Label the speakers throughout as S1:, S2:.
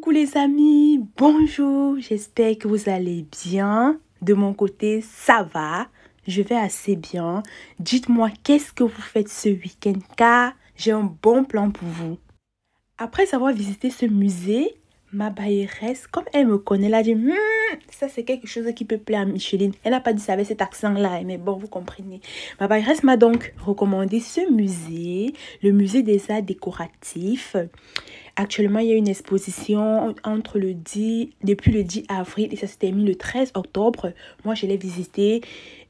S1: Coucou les amis, bonjour, j'espère que vous allez bien. De mon côté, ça va, je vais assez bien. Dites-moi, qu'est-ce que vous faites ce week-end car j'ai un bon plan pour vous. Après avoir visité ce musée, ma bailleresse, comme elle me connaît, elle a dit ça c'est quelque chose qui peut plaire à Micheline. Elle n'a pas dit ça avec cet accent-là, mais bon, vous comprenez. Ma bailleresse m'a donc recommandé ce musée, le musée des arts décoratifs. Actuellement, il y a une exposition depuis le 10 avril et ça se termine le 13 octobre. Moi, je l'ai visité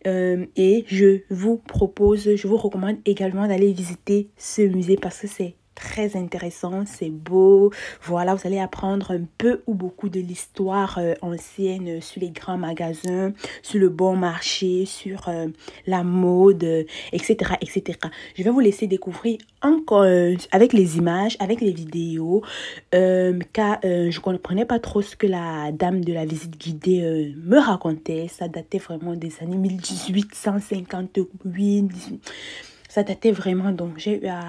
S1: et je vous recommande également d'aller visiter ce musée parce que c'est très intéressant, c'est beau. Voilà, vous allez apprendre un peu ou beaucoup de l'histoire ancienne sur les grands magasins, sur le bon marché, sur la mode, etc., etc. Je vais vous laisser découvrir encore avec les images, avec les vidéos, car je ne comprenais pas trop ce que la dame de la visite guidée me racontait. Ça datait vraiment des années 1858. Ça datait vraiment, donc j'ai eu à...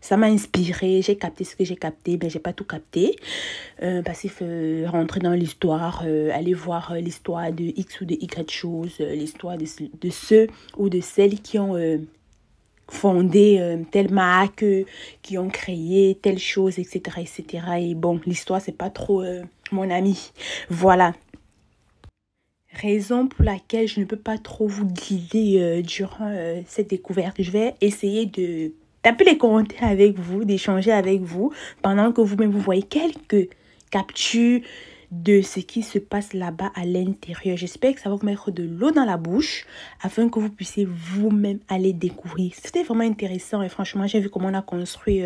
S1: Ça m'a inspiré, j'ai capté ce que j'ai capté, mais j'ai pas tout capté. Parce qu'il faut rentrer dans l'histoire, aller voir l'histoire de X ou de Y choses, l'histoire de ceux ou de celles qui ont fondé telle marque, qui ont créé telle chose, etc. etc. Et bon, l'histoire, c'est pas trop mon ami. Voilà. Raison pour laquelle je ne peux pas trop vous guider durant cette découverte. Je vais essayer de taper les commentaires avec vous, d'échanger avec vous, pendant que vous-même vous voyez quelques captures de ce qui se passe là-bas à l'intérieur. J'espère que ça va vous mettre de l'eau dans la bouche afin que vous puissiez vous-même aller découvrir. C'était vraiment intéressant et franchement, j'ai vu comment on a construit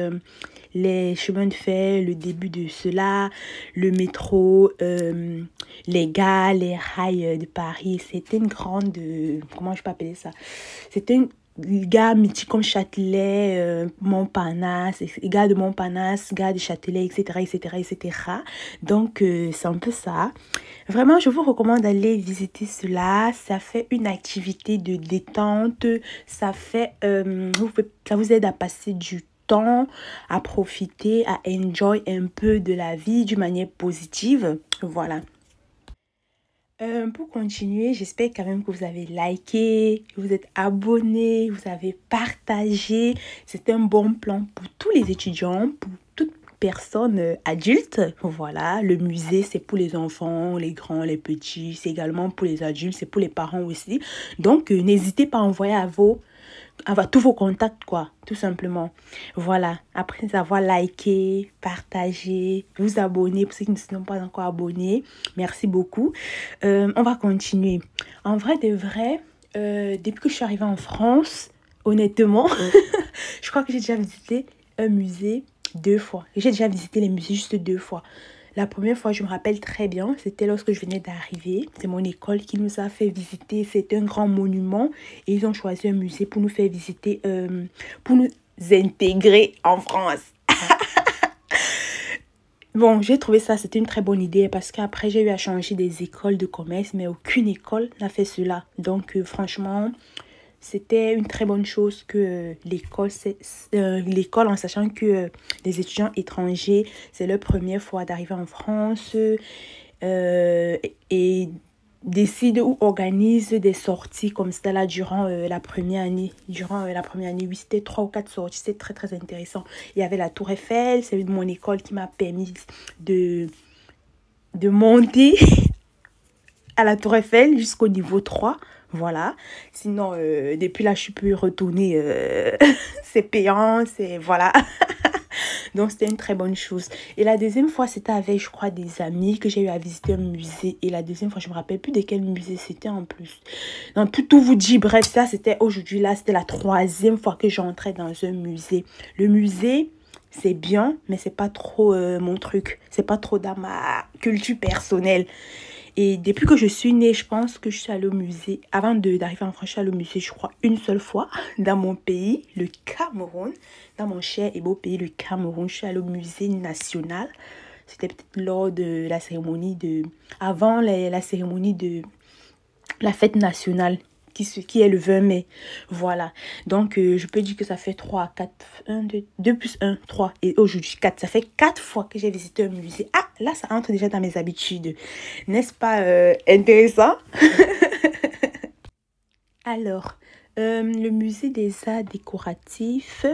S1: les chemins de fer, le début de cela, le métro, les gares, les rails de Paris. C'était une grande... comment je peux appeler ça? C'était une gare mythique comme Châtelet, Montparnasse, gare de Montparnasse, gare de Châtelet, etc., etc., etc. Donc, c'est un peu ça. Vraiment, je vous recommande d'aller visiter cela. Ça fait une activité de détente. Ça vous aide à passer du temps, à profiter, à enjoy un peu de la vie d'une manière positive. Voilà. Pour continuer, j'espère quand même que vous avez liké, que vous êtes abonné, vous avez partagé. C'est un bon plan pour tous les étudiants, pour toute personne adulte. Voilà, le musée, c'est pour les enfants, les grands, les petits. C'est également pour les adultes, c'est pour les parents aussi. Donc, n'hésitez pas à envoyer à tous vos contacts, quoi, tout simplement. Voilà, après avoir liké, partagé, vous abonner pour ceux qui ne sont pas encore abonnés. Merci beaucoup. On va continuer. En vrai de vrai, depuis que je suis arrivée en France, honnêtement, je crois que j'ai déjà visité un musée 2 fois. J'ai déjà visité les musées juste 2 fois. La première fois, je me rappelle très bien, c'était lorsque je venais d'arriver. C'est mon école qui nous a fait visiter. C'est un grand monument. Et ils ont choisi un musée pour nous faire visiter, pour nous intégrer en France. Bon, j'ai trouvé ça, c'était une très bonne idée parce qu'après, j'ai eu à changer des écoles de commerce, mais aucune école n'a fait cela. Donc, franchement, c'était une très bonne chose que l'école, en sachant que les étudiants étrangers, c'est leur première fois d'arriver en France et décide ou organise des sorties comme ça là durant la première année. Oui, c'était 3 ou 4 sorties. C'était très, très intéressant. Il y avait la Tour Eiffel. C'est mon école qui m'a permis de monter à la Tour Eiffel jusqu'au niveau 3. Voilà. Sinon, depuis là, je suis plus retournée. C'est payant, c'est... Voilà. Donc, c'était une très bonne chose. Et la deuxième fois, c'était avec, je crois, des amis que j'ai eu à visiter un musée. Et la deuxième fois, je ne me rappelle plus de quel musée c'était en plus. Donc, tout vous dit, bref, ça, c'était aujourd'hui, là, c'était la 3e fois que j'entrais dans un musée. Le musée, c'est bien, mais c'est pas trop mon truc. C'est pas trop dans ma culture personnelle. Et depuis que je suis née, je pense que je suis allée au musée. Avant d'arriver en France, je suis allée au musée, je crois, une seule fois dans mon pays, le Cameroun. Dans mon cher et beau pays, le Cameroun. Je suis allée au musée national. C'était peut-être lors de la cérémonie de... Avant la cérémonie de la fête nationale qui est le 20 mai. Voilà. Donc, je peux dire que ça fait 3, 4, 1, 2 plus 1, 3. Et aujourd'hui, 4. Ça fait 4 fois que j'ai visité un musée. Ah, là, ça entre déjà dans mes habitudes. N'est-ce pas intéressant? Alors, le musée des arts décoratifs,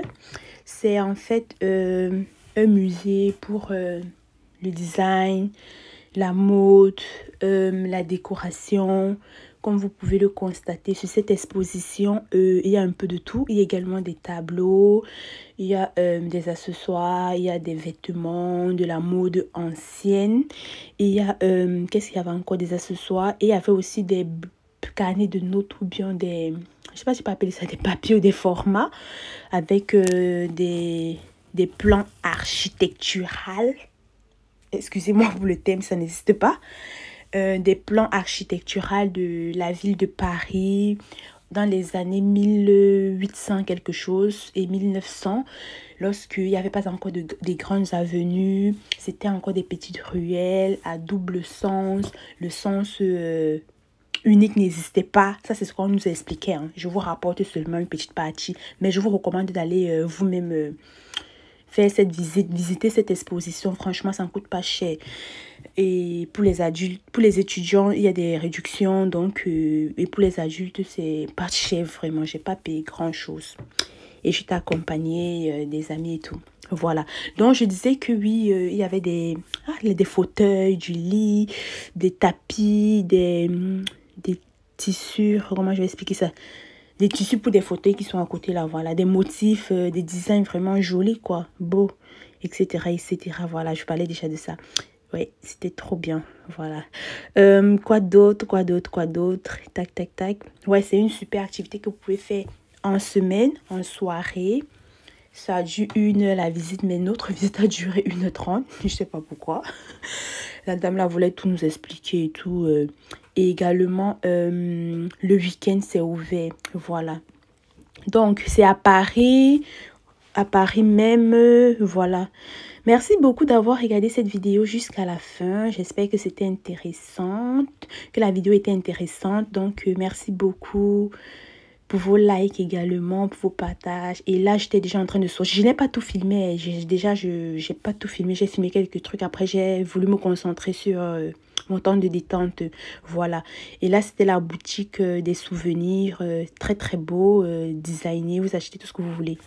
S1: c'est en fait un musée pour le design, la mode, la décoration. Comme vous pouvez le constater sur cette exposition, il y a un peu de tout. Il y a également des tableaux, il y a des accessoires, il y a des vêtements, de la mode ancienne. Il y a, qu'est-ce qu'il y avait encore? Des accessoires. Et il y avait aussi des carnets de notes ou bien des, je sais pas si je peux appeler ça des papiers ou des formats avec des plans architecturaux. Excusez-moi pour le thème, ça n'existe pas. Des plans architecturaux de la ville de Paris dans les années 1800 quelque chose et 1900, lorsqu'il n'y avait pas encore des grandes avenues, c'était encore des petites ruelles à double sens, le sens unique n'existait pas. Ça, c'est ce qu'on nous a expliqué, hein. Je vous rapporte seulement une petite partie, mais je vous recommande d'aller vous-même faire cette visite, visiter cette exposition. Franchement, ça ne coûte pas cher. Et pour les adultes, pour les étudiants, il y a des réductions. Donc, et pour les adultes, c'est pas cher vraiment. J'ai pas payé grand-chose. Et j'étais accompagnée des amis et tout. Voilà. Donc, je disais que oui, il y avait des fauteuils, du lit, des tapis, des tissus. Comment je vais expliquer ça? Des tissus pour des fauteuils qui sont à côté là, voilà. Des motifs, des designs vraiment jolis, quoi. Beaux, etc., etc. Voilà, je parlais déjà de ça. Ouais, c'était trop bien, voilà. Quoi d'autre? Tac, tac, tac. Ouais, c'est une super activité que vous pouvez faire en semaine, en soirée. Ça a duré 1 heure la visite, mais notre visite a duré 1h30. Je sais pas pourquoi. La dame là voulait tout nous expliquer et tout. Et également, le week-end, c'est ouvert. Voilà. Donc, c'est à Paris même. Voilà. Merci beaucoup d'avoir regardé cette vidéo jusqu'à la fin. J'espère que c'était intéressant, que la vidéo était intéressante. Donc, merci beaucoup pour vos likes également, pour vos partages. Et là, j'étais déjà en train de sortir. Je n'ai pas tout filmé. J'ai pas tout filmé. J'ai filmé quelques trucs. Après, j'ai voulu me concentrer sur mon temps de détente. Voilà. Et là, c'était la boutique des souvenirs. Très, très beau. Designé. Vous achetez tout ce que vous voulez.